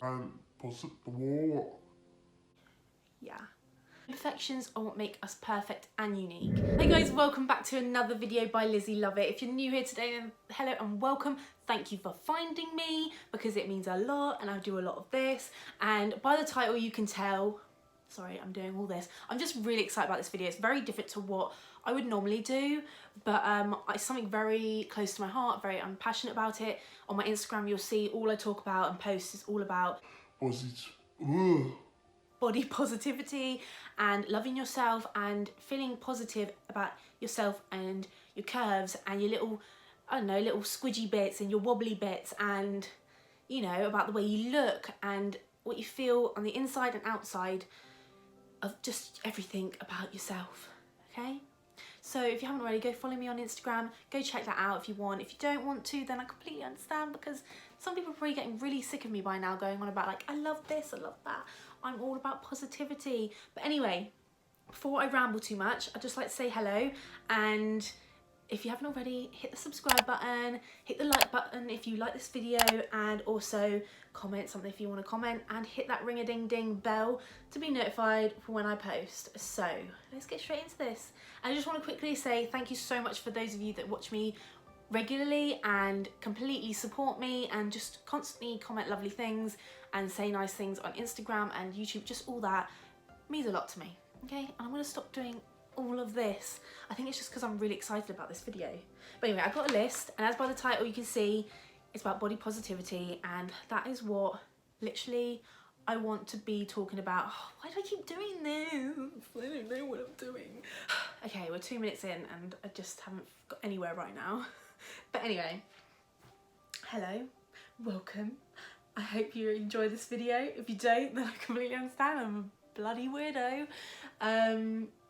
and push it the wall. Yeah. Imperfections are what make us perfect and unique. Hey guys, welcome back to another video by Lizzy Lovett. If you're new here today, then hello and welcome. Thank you for finding me because it means a lot and I do a lot of this. And by the title you can tell, sorry, I'm doing all this. I'm just really excited about this video. It's very different to what I would normally do, but it's something very close to my heart, I'm passionate about it. On my Instagram, you'll see all I talk about and post is all about body positivity and loving yourself and feeling positive about yourself and your curves and your little, I don't know, little squidgy bits and your wobbly bits, and you know, about the way you look and what you feel on the inside and outside of just everything about yourself, okay? So if you haven't already, go follow me on Instagram, go check that out if you want. If you don't want to, then I completely understand, because some people are probably getting really sick of me by now going on about like, I love this, I love that. I'm all about positivity. But anyway, before I ramble too much, I'd just like to say hello, and if you haven't already, hit the subscribe button, hit the like button if you like this video, and also comment something if you want to comment, and hit that ring-a-ding-ding bell to be notified for when I post. So let's get straight into this. I just want to quickly say thank you so much for those of you that watch me regularly and completely support me and just constantly comment lovely things and say nice things on Instagram and YouTube. Just all that means a lot to me, okay? And I'm going to stop doing all of this. I think it's just because I'm really excited about this video. But anyway, I've got a list, and as by the title you can see, it's about body positivity, and that is what literally I want to be talking about. Oh, why do I keep doing this? I don't know what I'm doing. Okay, we're 2 minutes in and I just haven't got anywhere right now. But anyway, hello, welcome. I hope you enjoy this video. If you don't, then I completely understand. I'm a bloody weirdo.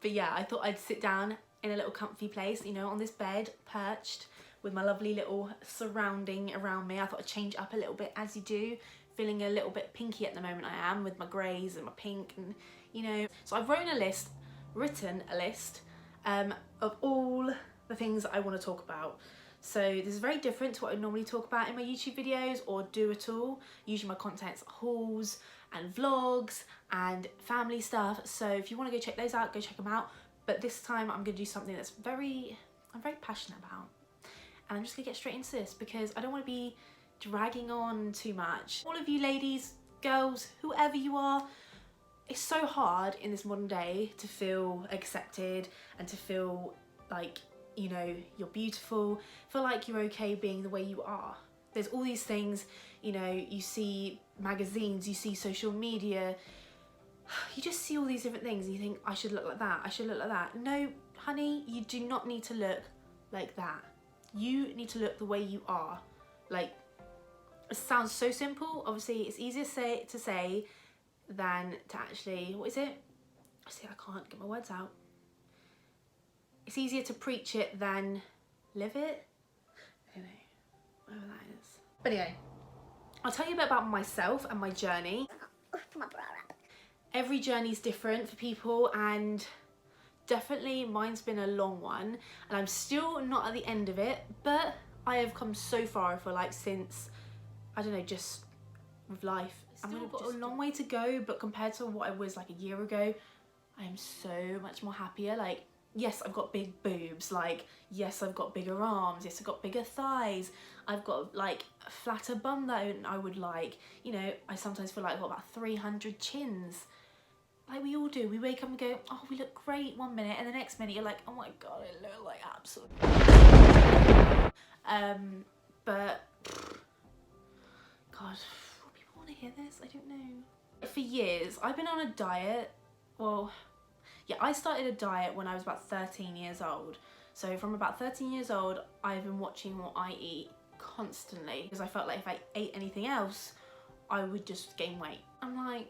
But yeah, I thought I'd sit down in a little comfy place, you know, on this bed, perched, with my lovely little surrounding around me. I thought I'd change up a little bit, as you do. Feeling a little bit pinky at the moment I am, with my greys and my pink, and you know. So I've written a list of all the things that I want to talk about. So this is very different to what I normally talk about in my YouTube videos or do at all. Usually my content's hauls and vlogs and family stuff. So if you want to go check those out, go check them out. But this time I'm going to do something that's I'm very passionate about. And I'm just going to get straight into this because I don't want to be dragging on too much. All of you ladies, girls, whoever you are, it's so hard in this modern day to feel accepted and to feel like, you know, you're beautiful, feel like you're okay being the way you are. There's all these things, you know, you see magazines, you see social media, you just see all these different things and you think, I should look like that, I should look like that. No, honey, you do not need to look like that. You need to look the way you are. Like, it sounds so simple. Obviously, it's easier to say than to actually, what is it? See, I can't get my words out. It's easier to preach it than live it. I don't know, whatever that is. But anyway, I'll tell you a bit about myself and my journey. Every journey is different for people, and definitely mine's been a long one, and I'm still not at the end of it, but I have come so far, I feel like, since, I don't know, just with life. I've got a long way to go, but compared to what I was like a year ago, I am so much more happier. Like, yes, I've got big boobs, like, yes, I've got bigger arms, yes, I've got bigger thighs, I've got like a flatter bum that I would like, you know, I sometimes feel like I've got about 300 chins. Like we all do. We wake up and go, oh, we look great one minute, and the next minute you're like, oh my god, I look like absolute. But God, will people want to hear this? I don't know. For years, I've been on a diet. Well, yeah, I started a diet when I was about 13 years old. So from about 13 years old, I've been watching what I eat constantly, because I felt like if I ate anything else, I would just gain weight. I'm like,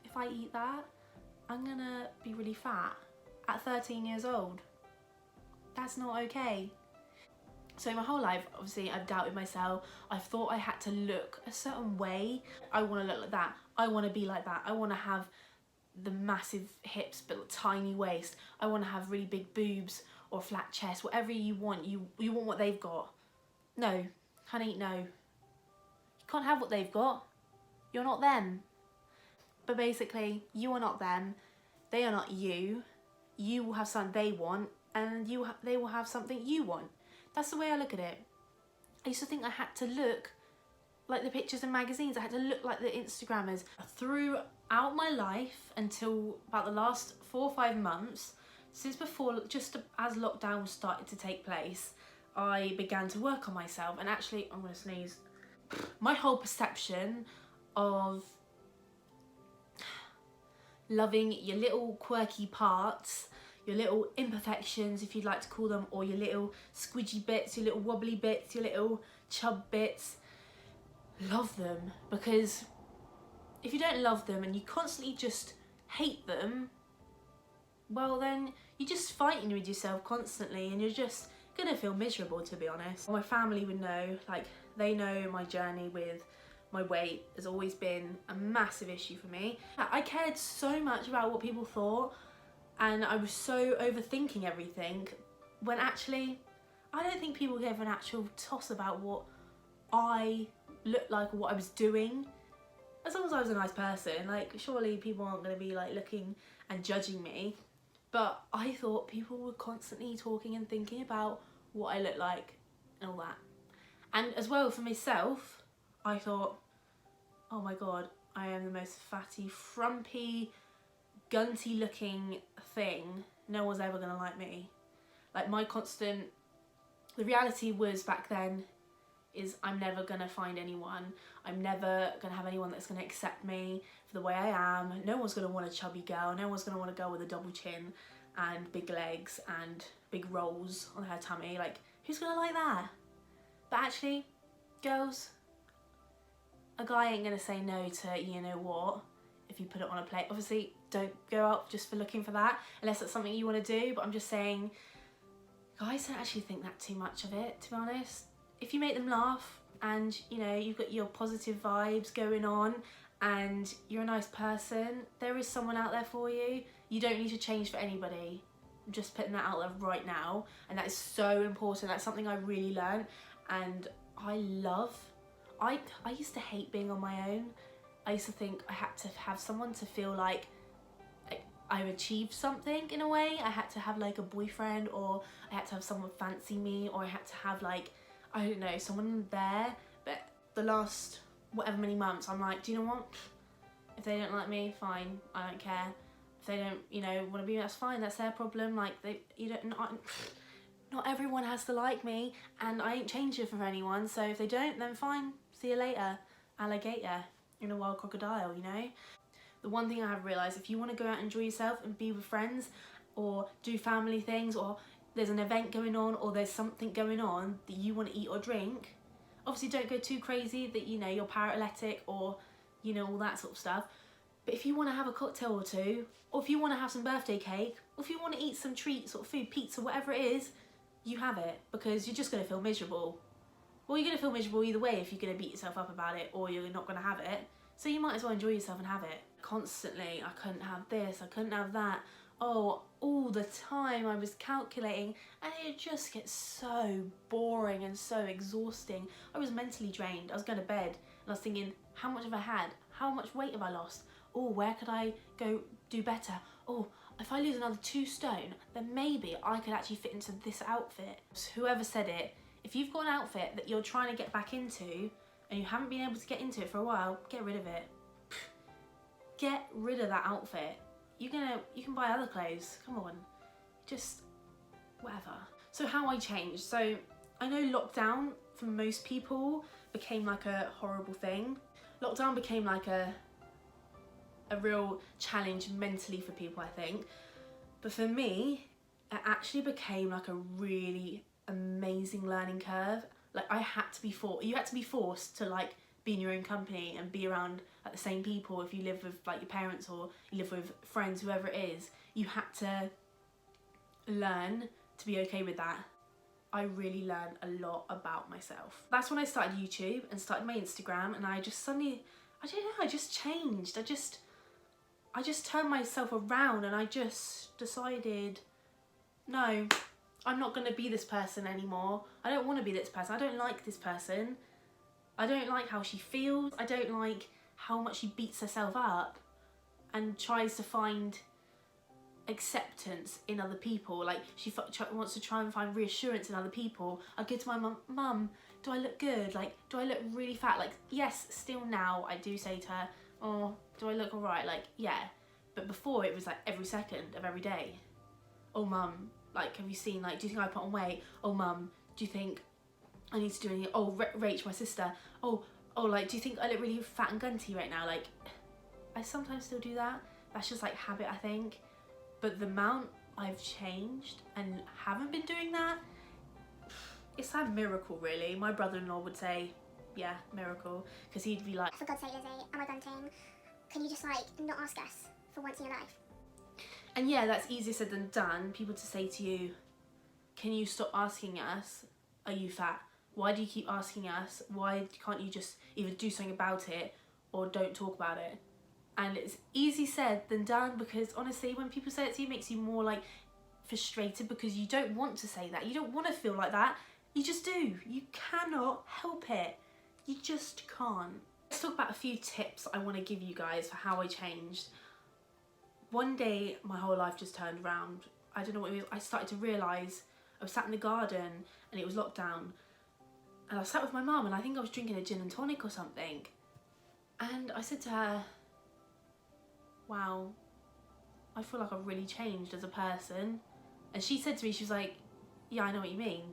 if I eat that, I'm gonna be really fat at 13 years old. That's not okay. So my whole life, obviously, I've doubted myself. I've thought I had to look a certain way. I want to look like that. I want to be like that. I want to have the massive hips but tiny waist. I want to have really big boobs or flat chest. Whatever you want. You want what they've got. No, honey, no. You can't have what they've got. You're not them. But basically, you are not them. They are not you. You will have something they want, and they will have something you want. That's the way I look at it. I used to think I had to look like the pictures in magazines. I had to look like the Instagrammers. Throughout my life, until about the last 4 or 5 months, since before, just as lockdown started to take place, I began to work on myself. And actually, I'm gonna sneeze. My whole perception of loving your little quirky parts, your little imperfections, if you'd like to call them, or your little squidgy bits, your little wobbly bits, your little chub bits, love them. Because if you don't love them and you constantly just hate them, well then you're just fighting with yourself constantly, and you're just gonna feel miserable, to be honest. My family would know, like, they know my journey with my weight has always been a massive issue for me. I cared so much about what people thought, and I was so overthinking everything, when actually I don't think people gave an actual toss about what I looked like or what I was doing. As long as I was a nice person, like, surely people aren't going to be like looking and judging me. But I thought people were constantly talking and thinking about what I looked like and all that. And as well, for myself, I thought, oh my god, I am the most fatty, frumpy, gunty looking thing. No one's ever gonna like me. Like, the reality was back then is I'm never gonna find anyone. I'm never gonna have anyone that's gonna accept me for the way I am. No one's gonna want a chubby girl. No one's gonna want a girl with a double chin and big legs and big rolls on her tummy. Like, who's gonna like that? But actually, girls, a guy ain't gonna say no to you know what if you put it on a plate. Obviously, don't go out just for looking for that, unless that's something you want to do. But I'm just saying, guys don't actually think that too much of it, to be honest. If you make them laugh and, you know, you've got your positive vibes going on and you're a nice person, there is someone out there for you. You don't need to change for anybody. I'm just putting that out there right now, and that is so important. That's something I really learned, and I used to hate being on my own. I used to think I had to have someone to feel like I've achieved something in a way. I had to have like a boyfriend, or I had to have someone fancy me, or I had to have like, I don't know, someone there. But the last whatever many months, I'm like, do you know what? If they don't like me, fine, I don't care. If they don't, you know, want to be, that's fine, that's their problem. Like, not everyone has to like me, and I ain't changing for anyone. So if they don't, then fine, see you later, alligator in a wild crocodile, you know? The one thing I have realised, if you want to go out and enjoy yourself and be with friends or do family things, or there's an event going on, or there's something going on that you want to eat or drink, obviously don't go too crazy that, you know, you're paralytic or, you know, all that sort of stuff. But if you want to have a cocktail or two, or if you want to have some birthday cake, or if you want to eat some treats or food, pizza, whatever it is, you have it, because you're just going to feel miserable. Well, you're going to feel miserable either way if you're going to beat yourself up about it, or you're not going to have it. So you might as well enjoy yourself and have it. Constantly, I couldn't have this, I couldn't have that. Oh, all the time I was calculating, and it just gets so boring and so exhausting. I was mentally drained. I was going to bed and I was thinking, how much have I had? How much weight have I lost? Oh, where could I go do better? Oh, if I lose another 2 stone, then maybe I could actually fit into this outfit. So whoever said it, if you've got an outfit that you're trying to get back into and you haven't been able to get into it for a while, get rid of it. Get rid of that outfit. You can buy other clothes, come on. Just whatever. So how I changed. So I know lockdown for most people became like a horrible thing. Lockdown became like a real challenge mentally for people, I think. But for me, it actually became like a really amazing learning curve. Like, you had to be forced to like be in your own company and be around like the same people. If you live with like your parents or you live with friends, whoever it is, you had to learn to be okay with that. I really learned a lot about myself. That's when I started YouTube and started my Instagram, and I just suddenly, I don't know, I just changed. I just turned myself around, and I just decided, no, I'm not gonna be this person anymore. I don't wanna be this person. I don't like this person. I don't like how she feels. I don't like how much she beats herself up and tries to find acceptance in other people. Like she wants to try and find reassurance in other people. I go to my mum, do I look good? Like, do I look really fat? Like, yes, still now I do say to her, oh, do I look alright? Like, yeah. But before it was like every second of every day. Oh mum, like, have you seen, like, do you think I put on weight? Oh mum, do you think I need to do anything? Oh, Rach, my sister. Oh, like, do you think I look really fat and gunty right now? Like, I sometimes still do that. That's just like habit, I think. But the amount I've changed and haven't been doing that, it's a miracle, really. My brother-in-law would say, yeah, miracle, because he'd be like, for God's sake, Lizzie, am I gunting? Can you just like not ask us for once in your life? and yeah, that's easier said than done. People to say to you, can you stop asking us, are you fat? Why do you keep asking us? Why can't you just either do something about it or don't talk about it? And it's easy said than done, because honestly, when people say it to you, it makes you more like frustrated, because you don't want to say that. You don't want to feel like that. You just do. You cannot help it. You just can't. Let's talk about a few tips I want to give you guys for how I changed. One day, my whole life just turned around. I don't know what it was. I started to realise I was sat in the garden and it was lockdown. And I sat with my mum and I think I was drinking a gin and tonic or something. And I said to her, wow, I feel like I've really changed as a person. And she said to me, she was like, yeah, I know what you mean.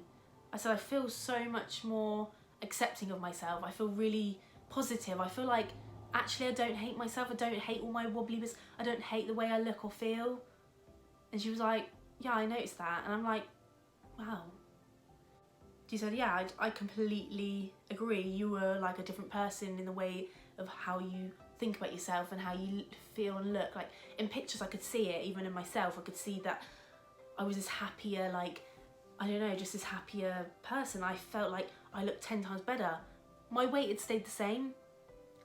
I said, I feel so much more accepting of myself. I feel really positive. I feel like actually I don't hate myself. I don't hate all my wobbly bits. I don't hate the way I look or feel. And she was like, yeah, I noticed that. And I'm like, wow. She said, yeah, I completely agree. You were like a different person in the way of how you think about yourself and how you feel and look. Like in pictures I could see it, even in myself I could see that I was this happier, like, I don't know, just this happier person. I felt like I looked 10 times better. My weight had stayed the same.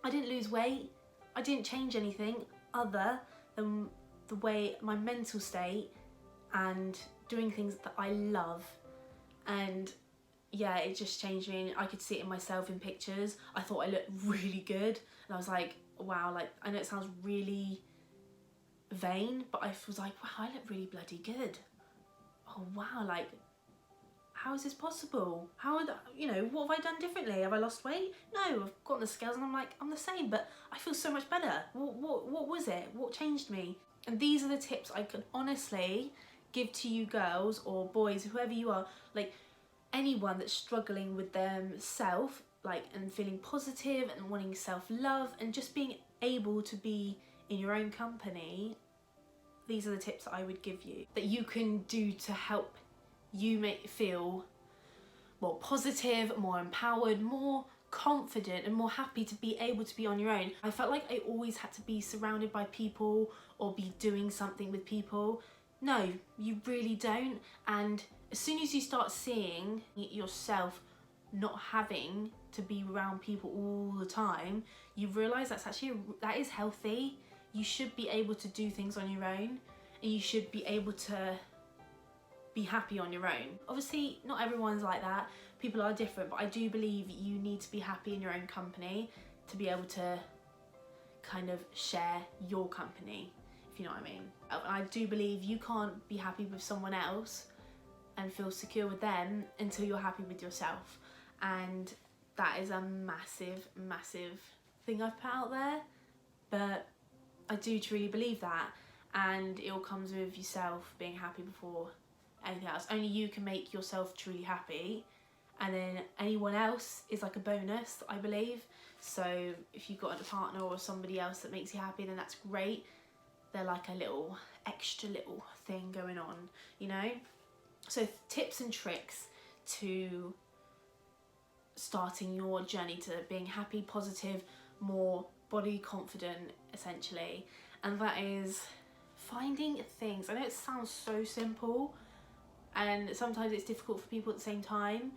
I didn't lose weight. I didn't change anything other than the way, my mental state and doing things that I love. And yeah, it just changed me. I could see it in myself in pictures. I thought I looked really good. And I was like, wow, like, I know it sounds really vain, but I was like, wow, I look really bloody good. Oh wow, like, how is this possible? How, you know, what have I done differently? Have I lost weight? No, I've got on the scales and I'm like, I'm the same, but I feel so much better. What was it? What changed me? And these are the tips I could honestly give to you girls or boys, whoever you are, like anyone that's struggling with themselves, like, and feeling positive and wanting self-love and just being able to be in your own company. These are the tips that I would give you that you can do to help you feel more positive, more empowered, more confident and more happy to be able to be on your own. I felt like I always had to be surrounded by people or be doing something with people. No, you really don't. And as soon as you start seeing yourself not having to be around people all the time, you realise that's actually, that is healthy. You should be able to do things on your own and you should be able to be happy on your own. Obviously, not everyone's like that. People are different, but I do believe you need to be happy in your own company to be able to kind of share your company, if you know what I mean. And I do believe you can't be happy with someone else and feel secure with them until you're happy with yourself. And that is a massive, massive thing I've put out there, but I do truly believe that, and it all comes with yourself being happy before anything else. Only you can make yourself truly happy, and then anyone else is like a bonus, I believe. So if you've got a partner or somebody else that makes you happy, then that's great. They're like a little extra little thing going on, you know? So tips and tricks to starting your journey to being happy, positive, more body confident, essentially. And that is finding things. I know it sounds so simple and sometimes it's difficult for people at the same time.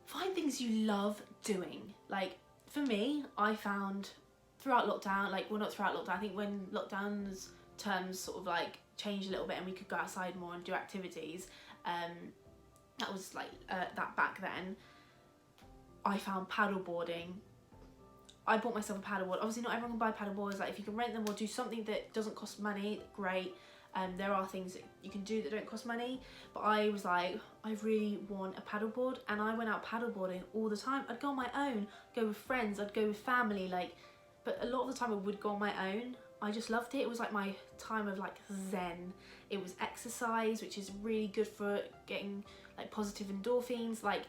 Find things you love doing. Like for me, I found throughout lockdown, like, well, not throughout lockdown, I think when lockdown's terms sort of like changed a little bit and we could go outside more and do activities, that was like that back then, I found paddleboarding I bought myself a paddleboard. Obviously not everyone can buy paddleboards. Like if you can rent them or do something that doesn't cost money, great. There are things that you can do that don't cost money, but I was like, I really want a paddleboard, and I went out paddleboarding all the time. I'd go on my own, go with friends, I'd go with family, like, but a lot of the time I would go on my own. I just loved it. It was like my time of like zen. It was exercise, which is really good for getting like positive endorphins. Like,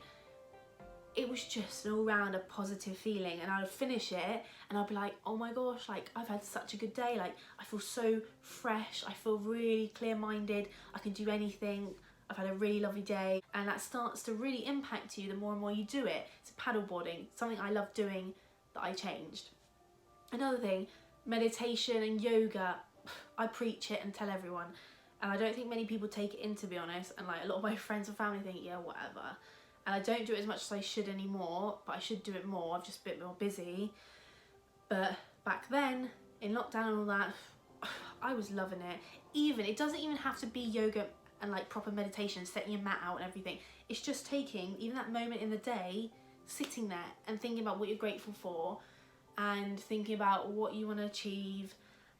it was just an all-round a positive feeling, and I would finish it and I'd be like, oh my gosh, like I've had such a good day, like I feel so fresh, I feel really clear-minded, I can do anything, I've had a really lovely day. And that starts to really impact you the more and more you do it. It's paddleboarding, something I love doing that I changed. Another thing, meditation and yoga, I preach it and tell everyone, and I don't think many people take it in, to be honest, and like a lot of my friends and family think, yeah, whatever. And I don't do it as much as I should anymore, but I should do it more. I've just been a bit more busy. But back then, in lockdown and all that, I was loving it. It doesn't even have to be yoga and like proper meditation, setting your mat out and everything. It's just taking even that moment in the day, sitting there and thinking about what you're grateful for, and thinking about what you want to achieve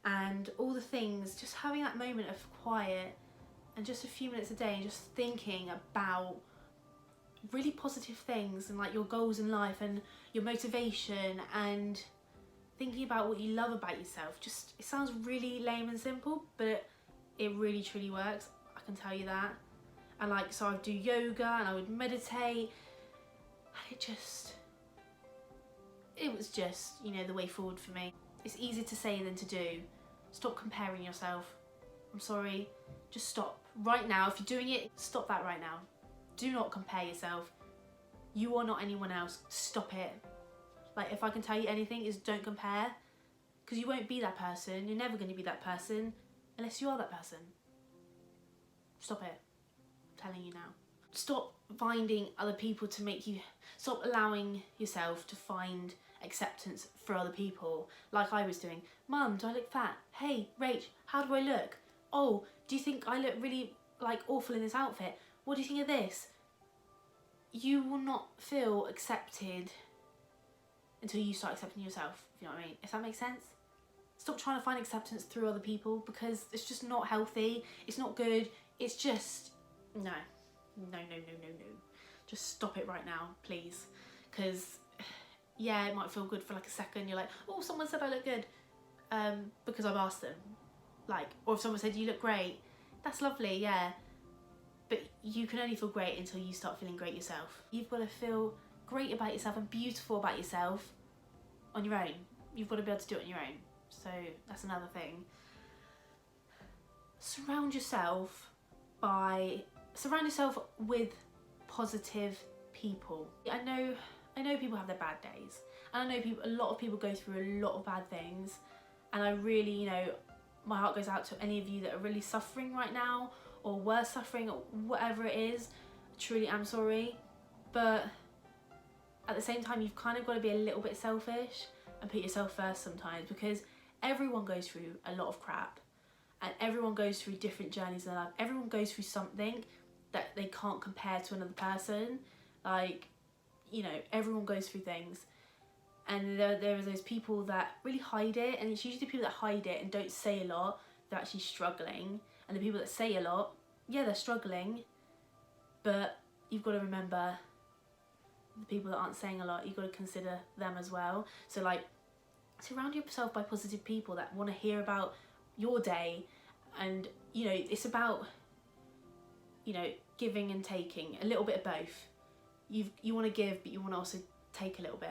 and all the things, just having that moment of quiet and just a few minutes a day and just thinking about really positive things and like your goals in life and your motivation, and thinking about what you love about yourself. Just, it sounds really lame and simple, but it really truly works, I can tell you that. And like, so I'd do yoga and I would meditate, and it was just, you know, the way forward for me. It's easier to say than to do. Stop comparing yourself. I'm sorry, just stop right now. If you're doing it, stop that right now. Do not compare yourself. You are not anyone else. Stop it. Like, if I can tell you anything, is don't compare, because you won't be that person. You're never going to be that person unless you are that person. Stop it. I'm telling you now. Stop finding other people to make you, stop allowing yourself to find acceptance for other people like I was doing. Mum, do I look fat? Hey, Rach, how do I look? Oh, do you think I look really like awful in this outfit? What do you think of this? You will not feel accepted until you start accepting yourself, if you know what I mean. If that makes sense? Stop trying to find acceptance through other people, because it's just not healthy. It's not good. It's just, no. No. Just stop it right now, please. Because, yeah, it might feel good for like a second. You're like, oh, someone said I look good. Because I've asked them. Like, or if someone said you look great, that's lovely, yeah. But you can only feel great until you start feeling great yourself. You've got to feel great about yourself and beautiful about yourself on your own. You've got to be able to do it on your own. So that's another thing. Surround yourself with positive people. I know people have their bad days, and I know a lot of people go through a lot of bad things, and I really, you know, my heart goes out to any of you that are really suffering right now, or were suffering, or whatever it is. I truly am sorry, but at the same time, you've kind of got to be a little bit selfish and put yourself first sometimes, because everyone goes through a lot of crap, and everyone goes through different journeys in their life. Everyone goes through something that they can't compare to another person. Like, you know, everyone goes through things, and there are those people that really hide it, and it's usually the people that hide it and don't say a lot, they're actually struggling. And the people that say a lot, yeah, they're struggling, but you've got to remember the people that aren't saying a lot, you've got to consider them as well. So like, surround yourself by positive people that want to hear about your day, and you know, it's about, you know, giving and taking, a little bit of both. You want to give, but you want to also take a little bit.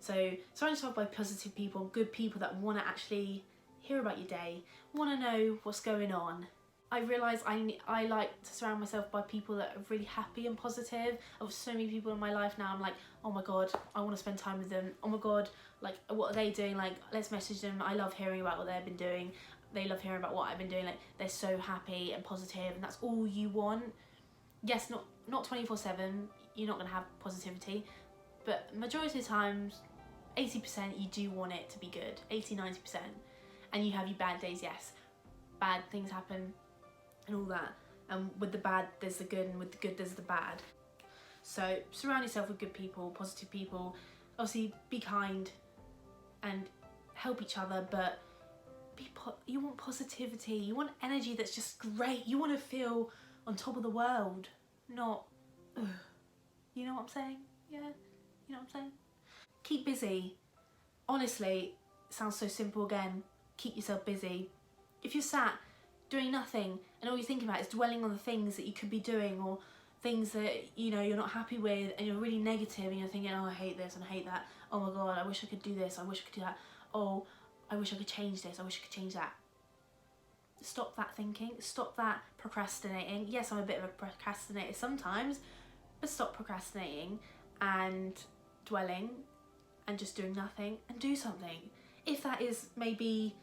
So surround yourself by positive people, good people that want to actually hear about your day, want to know what's going on. I realise I like to surround myself by people that are really happy and positive. I've so many people in my life now, I'm like, oh my god, I want to spend time with them. Oh my god, like, what are they doing? Like, let's message them. I love hearing about what they've been doing. They love hearing about what I've been doing. Like, they're so happy and positive, and that's all you want. Yes, not 24/7, you're not going to have positivity, but majority of the times, 80% you do want it to be good, 80-90%. And you have your bad days, yes. Bad things happen and all that. And with the bad, there's the good, and with the good, there's the bad. So surround yourself with good people, positive people. Obviously, be kind. and help each other, but you want positivity, you want energy that's just great, you want to feel on top of the world, not ugh. You know what I'm saying? Yeah, you know what I'm saying? Keep busy. Honestly, it sounds so simple again. Keep yourself busy. If you're sat doing nothing and all you're thinking about is dwelling on the things that you could be doing, or things that, you know, you're not happy with, and you're really negative and you're thinking, oh, I hate this and I hate that, oh my god, I wish I could do this, I wish I could do that, oh, I wish I could change this, I wish I could change that. Stop that thinking, stop that procrastinating. Yes, I'm a bit of a procrastinator sometimes, but stop procrastinating and dwelling and just doing nothing, and do something. If that is maybe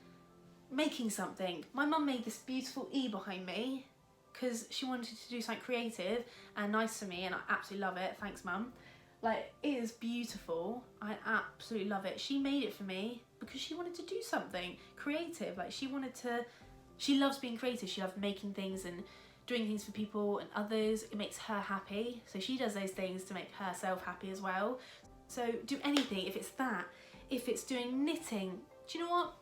making something. My mum made this beautiful E behind me because she wanted to do something creative and nice for me, and I absolutely love it. Thanks, Mum. Like, it is beautiful. I absolutely love it. She made it for me because she wanted to do something creative. Like, she loves being creative. She loves making things and doing things for people and others. It makes her happy. So she does those things to make herself happy as well. So do anything. If it's that, if it's doing knitting, do you know what?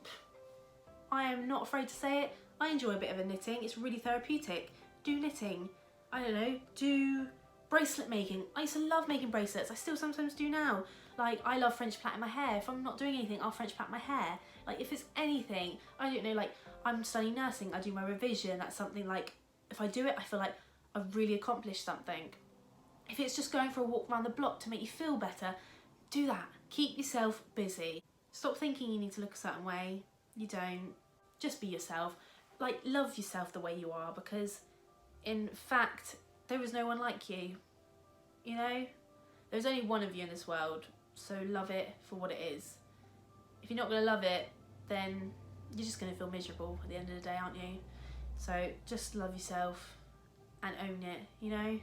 I am not afraid to say it. I enjoy a bit of a knitting. It's really therapeutic. Do knitting. I don't know, do bracelet making. I used to love making bracelets. I still sometimes do now. Like, I love French plaiting my hair. If I'm not doing anything, I'll French plait my hair. Like, if it's anything, I don't know, like, I'm studying nursing, I do my revision. That's something, like, if I do it, I feel like I've really accomplished something. If it's just going for a walk around the block to make you feel better, do that. Keep yourself busy. Stop thinking you need to look a certain way. You don't. Just be yourself. Like, love yourself the way you are, because in fact, there is no one like you. You know? There's only one of you in this world, so love it for what it is. If you're not going to love it, then you're just going to feel miserable at the end of the day, aren't you? So just love yourself and own it, you know?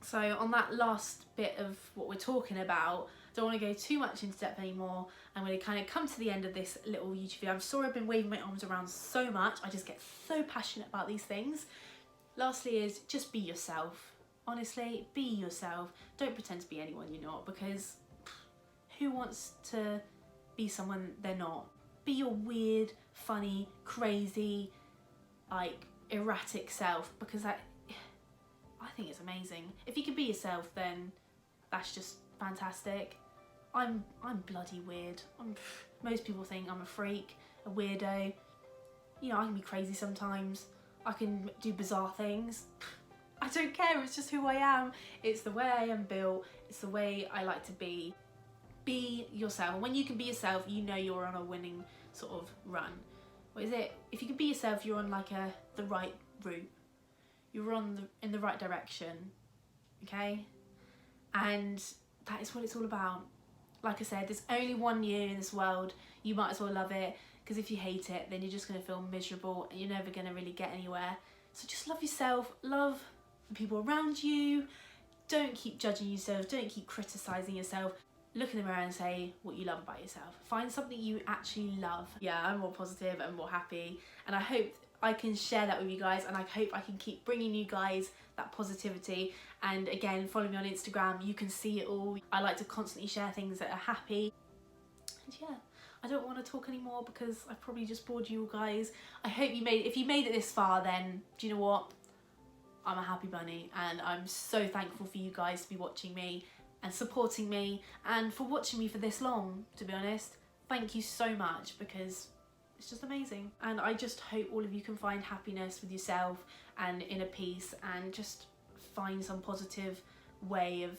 So on that last bit of what we're talking about, don't want to go too much into depth anymore. I'm going to kind of come to the end of this little YouTube video. I'm sorry I've been waving my arms around so much. I just get so passionate about these things. Lastly is just be yourself. Honestly, be yourself. Don't pretend to be anyone you're not, because who wants to be someone they're not? Be your weird, funny, crazy, like, erratic self, because I think it's amazing. If you can be yourself, then that's just fantastic. I'm bloody weird. Most people think I'm a freak, a weirdo. You know, I can be crazy sometimes. I can do bizarre things. I don't care, it's just who I am. It's the way I am built. It's the way I like to be. Be yourself. And when you can be yourself, you know you're on a winning sort of run. What is it? If you can be yourself, you're on like the right route. You're in the right direction. Okay? And that is what it's all about. Like I said, there's only one you in this world. You might as well love it, because if you hate it, then you're just going to feel miserable and you're never going to really get anywhere. So just love yourself, love the people around you. Don't keep judging yourself, don't keep criticising yourself. Look in the mirror and say what you love about yourself. Find something you actually love. Yeah, I'm more positive and more happy, and I hope I can share that with you guys, and I hope I can keep bringing you guys that positivity. And again, follow me on Instagram, you can see it all. I like to constantly share things that are happy. And yeah, I don't want to talk anymore because I've probably just bored you guys. I hope you made it. If you made it this far, then do you know what? I'm a happy bunny, and I'm so thankful for you guys to be watching me and supporting me, and for watching me for this long, to be honest. Thank you so much, because it's just amazing. And I just hope all of you can find happiness with yourself and inner peace, and just find some positive way of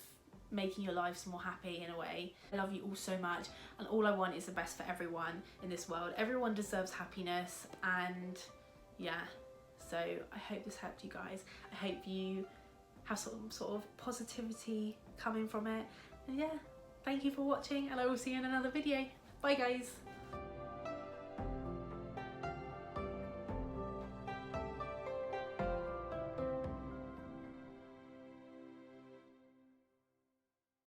making your lives more happy in a way. I love you all so much, and all I want is the best for everyone in this world. Everyone deserves happiness, and yeah, so I hope this helped you guys. I hope you have some sort of positivity coming from it. And yeah, thank you for watching, and I will see you in another video. Bye guys.